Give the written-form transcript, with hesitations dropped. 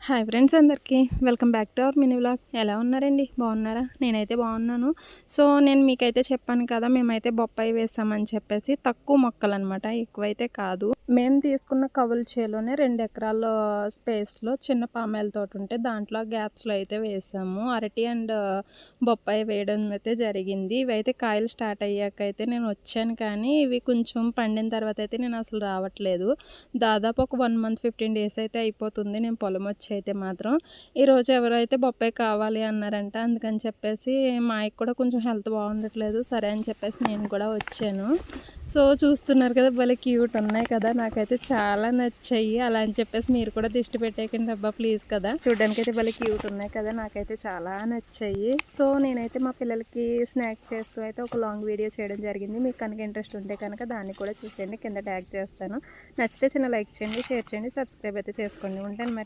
Hi friends అందరికీ welcome back to our mini vlog. ఎలా ఉన్నారండి? బాగున్నారా? నేనైతే బాగున్నాను. సో నేను మీకైతే చెప్పాను కదా, మేమైతే బొప్పాయి వేసామని చెప్పేసి. తక్కువ మొక్కలనమాట, ఎక్కువైతే కాదు. మేము తీసుకున్న కవుల చేలోనే 2 ఎకరాల స్పేస్లో చిన్న పామాయిల తోట ఉంటే దాంట్లో గ్యాప్స్లో అయితే వేసాము. అరటి అండ్ బొప్పాయి వేయడం అయితే జరిగింది. ఇవైతే కాయలు స్టార్ట్ అయ్యాక అయితే నేను వచ్చాను, కానీ ఇవి కొంచెం పండిన తర్వాత అయితే నేను అసలు రావట్లేదు. దాదాపు ఒక 1 మంత్ 15 డేస్ అయితే అయిపోతుంది నేను పొలం వచ్చి. అయితే మాత్రం ఈరోజు ఎవరైతే బొప్పాయి కావాలి అన్నారంట, అందుకని చెప్పేసి మా ఆయనకి కూడా కొంచెం హెల్త్ బాగుండట్లేదు. సరే అని చెప్పేసి నేను కూడా వచ్చాను. సో చూస్తున్నారు కదా, భలే క్యూట్ ఉన్నాయి కదా, నాకైతే చాలా నచ్చాయి. అలా అని చెప్పేసి మీరు కూడా దిష్టి పెట్టేకండి అబ్బా ప్లీజ్ కదా. చూడడానికి అయితే భలే క్యూట్ ఉన్నాయి కదా, నాకైతే చాలా నచ్చాయి. సో నేనైతే మా పిల్లలకి స్నాక్స్ చేస్తూ అయితే ఒక లాంగ్ వీడియో చేయడం జరిగింది. మీకు కనుక ఇంట్రెస్ట్ ఉంటే కనుక దాన్ని కూడా చూసేయండి, కింద ట్యాగ్ చేస్తాను. నచ్చితే చిన్న లైక్ చేయండి, షేర్ చేయండి, సబ్స్క్రైబ్ అయితే చేసుకోండి. ఉంటాను మరి.